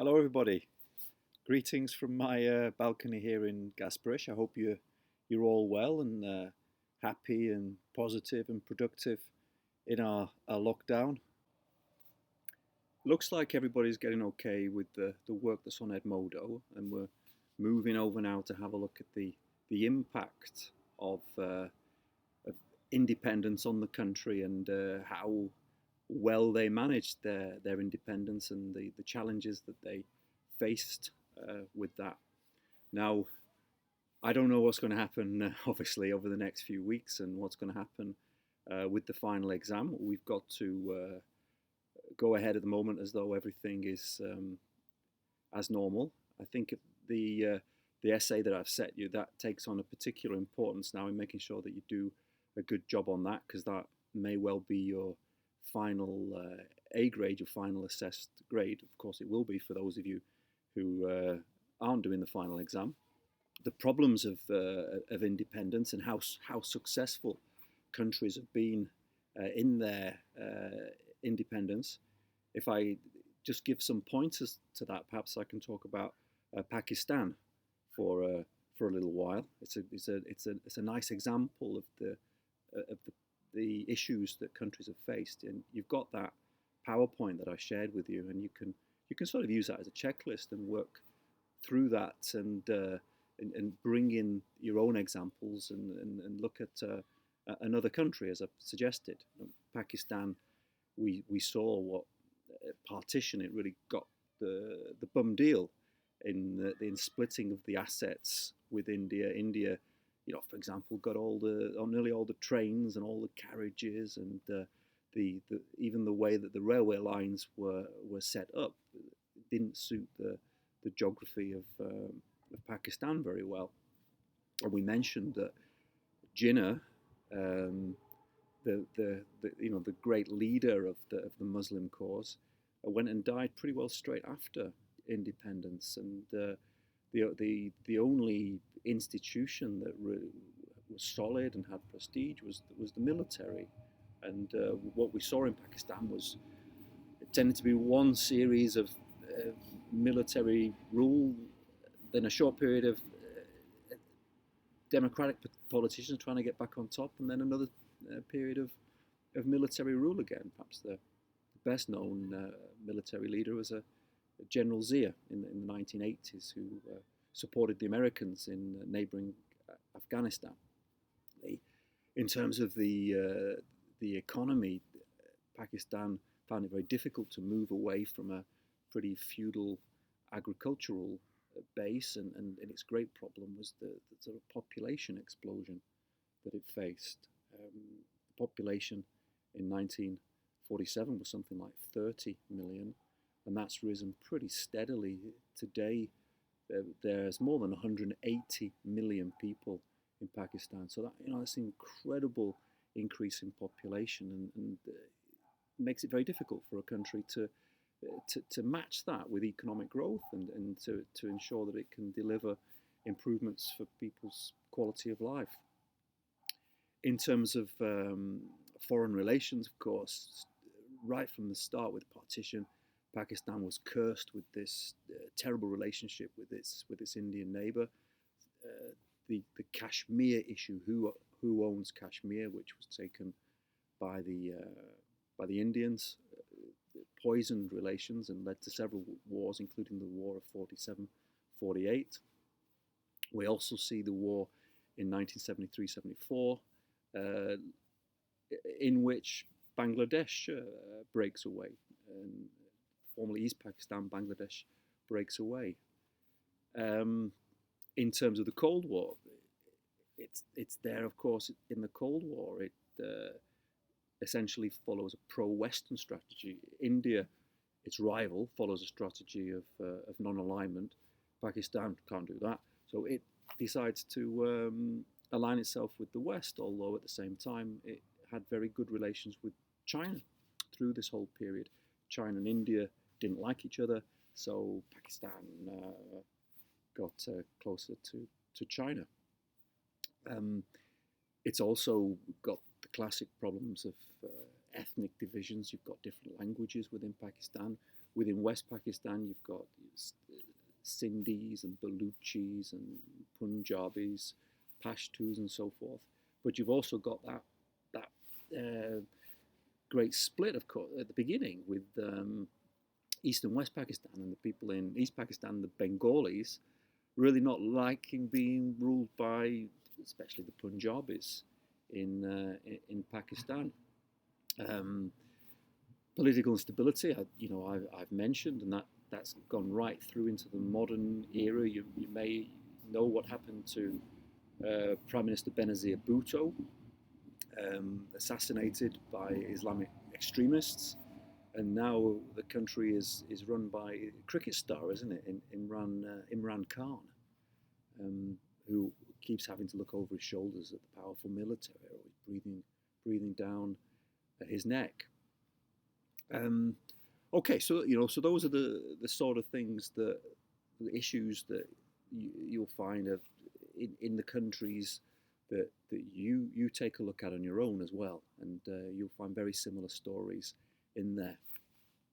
Hello, everybody. Greetings from my balcony here in Gasperish. I hope you're all well and happy and positive and productive in our lockdown. Looks like everybody's getting okay with the work that's on Edmodo, and we're moving over now to have a look at the impact of independence on the country and how well they managed their independence and the challenges that they faced with that. Now, I don't know what's going to happen, obviously, over the next few weeks and what's going to happen with the final exam. We've got to go ahead at the moment as though everything is as normal. I think the essay that I've set you, that takes on a particular importance now in making sure that you do a good job on that, because that may well be your final A grade, your final assessed grade. Of course, it will be for those of you who aren't doing the final exam. The problems of independence and how successful countries have been in their independence. If I just give some pointers to that, perhaps I can talk about Pakistan for a little while. It's a nice example of the issues that countries have faced, and you've got that PowerPoint that I shared with you, and you can sort of use that as a checklist and work through that and bring in your own examples and look at another country as I've suggested. Pakistan, we saw what partition, it really got the bum deal in splitting of the assets with India. India, for example, got nearly all the trains and all the carriages, and the even the way that the railway lines were set up didn't suit the geography of Pakistan very well. And we mentioned that Jinnah, the great leader of the Muslim cause, went and died pretty well straight after independence, and the only institution that really was solid and had prestige was the military. And what we saw in Pakistan was it tended to be one series of military rule, then a short period of democratic politicians trying to get back on top, and then another period of military rule again. Perhaps the best known military leader was a General Zia in the 1980s, who supported the Americans in neighboring Afghanistan. In terms of the economy, Pakistan found it very difficult to move away from a pretty feudal agricultural base, and its great problem was the sort of population explosion that it faced. The population in 1947 was something like 30 million, and that's risen pretty steadily. Today, there's more than 180 million people in Pakistan. So that's an incredible increase in population, and makes it very difficult for a country to match that with economic growth and to ensure that it can deliver improvements for people's quality of life. In terms of foreign relations, of course, right from the start with partition, Pakistan was cursed with this terrible relationship with its Indian neighbour. The Kashmir issue, who owns Kashmir, which was taken by the Indians, poisoned relations and led to several wars, including the War of 47-48. We also see the war in 1973-74, in which Bangladesh breaks away, and formerly East Pakistan, Bangladesh breaks away. In terms of the Cold War, it's there, of course, in the Cold War. It essentially follows a pro-Western strategy. India, its rival, follows a strategy of non-alignment. Pakistan can't do that, so it decides to align itself with the West, although at the same time it had very good relations with China through this whole period. China and India didn't like each other, so Pakistan got closer to China. It's also got the classic problems of ethnic divisions. You've got different languages within Pakistan. Within West Pakistan, you've got Sindhis and Baluchis and Punjabis, Pashtus, and so forth. But you've also got that great split, of course, at the beginning with East and West Pakistan, and the people in East Pakistan, the Bengalis, really not liking being ruled by, especially the Punjabis in Pakistan. Political instability, I've mentioned, and that's gone right through into the modern era. You may know what happened to Prime Minister Benazir Bhutto, assassinated by Islamic extremists, and now the country is run by a cricket star, isn't it? Imran Khan, who keeps having to look over his shoulders at the powerful military, or breathing down his neck. Okay, so so those are the sort of things the issues that you'll find in the countries that you take a look at on your own as well, and you'll find very similar stories in there.